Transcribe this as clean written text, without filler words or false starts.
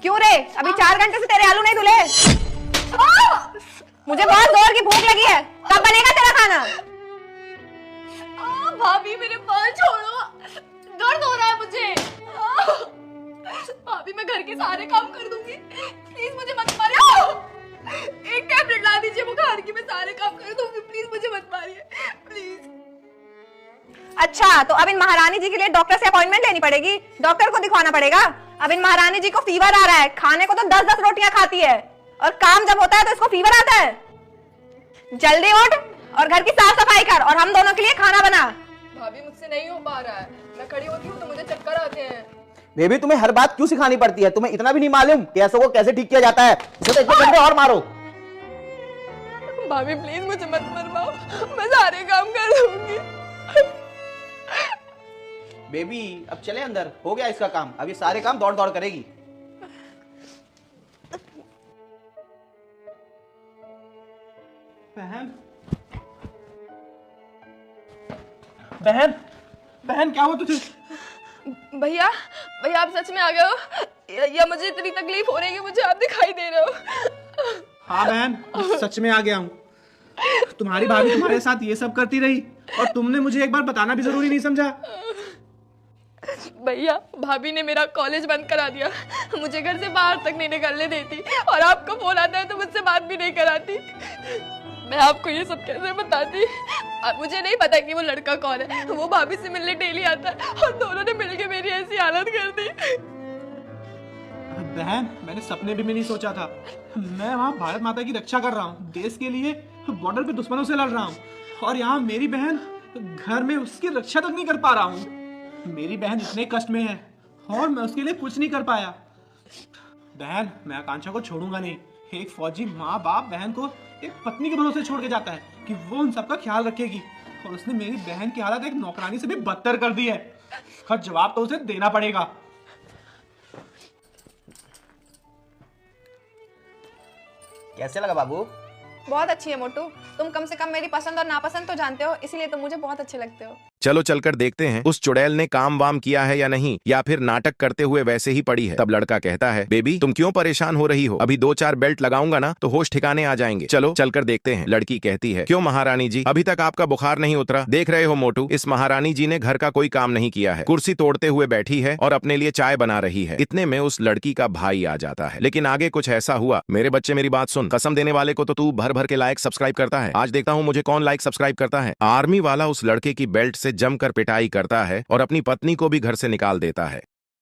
क्यों रे? अभी 4 घंटे से तेरे आलू नहीं धुले। मुझे बहुत जोर की भूख लगी है, कब बनेगा तेरा खाना? भाभी मेरे बाल छोड़ो, दर्द हो रहा है मुझे। भाभी मैं घर के सारे काम कर दूंगी, प्लीज मुझे मत मारिए। एक टैबलेट ला दीजिए बुखार की, मैं सारे काम कर दूंगी, प्लीज मुझे मत मारिए प्लीज। अच्छा, तो अब इन महारानी जी के लिए डॉक्टर से अपॉइंटमेंट लेनी पड़ेगी, डॉक्टर को दिखवाना पड़ेगा। अब इन महारानी जी को फीवर आ रहा है, खाने को तो 10-10 रोटियां खाती है, और काम जब होता है तो इसको फीवर आता है। जल्दी उठ और घर की साफ सफाई कर, और हम दोनों के लिए खाना बना। भाभी मुझसे नहीं हो पा रहा है, मैं खड़ी होती हूँ तो मुझे चक्कर आते हैं। बेबी तुम्हें हर बात क्यों सिखानी पड़ती है? तुम्हें इतना भी नहीं मालूम कि ऐसा को कैसे ठीक किया जाता है? इसे तो इतने घंटे और मारो। भाभी प्लीज मुझे मत मरवाओ, मैं सारे काम कर दूंगी। बेबी अब चले अंदर, हो गया इसका काम, अब ये सारे काम दौड़ दौड़ करेगी। बहन बहन बहन क्या हुआ तुझे? भैया भैया आप सच में आ गए हो, या मुझे इतनी तकलीफ हो रही है कि मुझे आप दिखाई दे रहे हो? हाँ बहन, सच में आ गया हूँ। तुम्हारी भाभी तुम्हारे साथ ये सब करती रही और तुमने मुझे एक बार बताना भी जरूरी नहीं समझा? भैया भाभी ने मेरा कॉलेज बंद करा दिया, मुझे घर से बाहर तक नहीं निकलने देती, और आपका फोन आता है तो मुझसे बात भी नहीं कराती। मैं आपको ये सब कैसे बताती? मुझे नहीं पता कि वो लड़का कौन है, वो भाभी से मिलने डेली आता है, और दोनों ने मिलके मेरी ऐसी हालत कर दी। बहन मैंने सपने भी में नहीं सोचा था। मैं वहाँ भारत माता की रक्षा कर रहा हूँ, देश के लिए बॉर्डर पे दुश्मनों से लड़ रहा हूँ, और यहाँ मेरी बहन घर में उसकी रक्षा तक नहीं कर पा रहा हूँ। मेरी बहन इतने कष्ट में है और मैं उसके लिए कुछ नहीं कर पाया। बहन मैं आकांक्षा को छोड़ूंगा नहीं। एक फौजी माँ बाप बहन को एक पत्नी के भरोसे छोड़ के जाता है कि वो उन सबका ख्याल रखेगी, और उसने मेरी बहन की हालत एक नौकरानी से भी बदतर कर दी है। इसका जवाब तो उसे देना पड़ेगा। कैसे लगा बाबू? बहुत अच्छी है मोटू, तुम कम से कम मेरी पसंद और नापसंद तो जानते हो, इसलिए तुम मुझे बहुत अच्छे लगते हो। चलो चलकर देखते हैं उस चुड़ैल ने काम वाम किया है या नहीं, या फिर नाटक करते हुए वैसे ही पड़ी है। तब लड़का कहता है, बेबी तुम क्यों परेशान हो रही हो? अभी 2-4 बेल्ट लगाऊंगा ना तो होश ठिकाने आ जाएंगे। चलो चलकर देखते हैं। लड़की कहती है, क्यों महारानी जी, अभी तक आपका बुखार नहीं उतरा? देख रहे हो मोटू, इस महारानी जी ने घर का कोई काम नहीं किया है, कुर्सी तोड़ते हुए बैठी है और अपने लिए चाय बना रही है। इतने में उस लड़की का भाई आ जाता है। लेकिन आगे कुछ ऐसा हुआ, मेरे बच्चे मेरी बात सुन, कसम देने वाले को तो तू भर भर के लाइक सब्सक्राइब करता है। आज देखता हूँ मुझे कौन लाइक सब्सक्राइब करता है। आर्मी वाला उस लड़के की बेल्ट से जमकर पिटाई करता है और अपनी पत्नी को भी घर से निकाल देता है।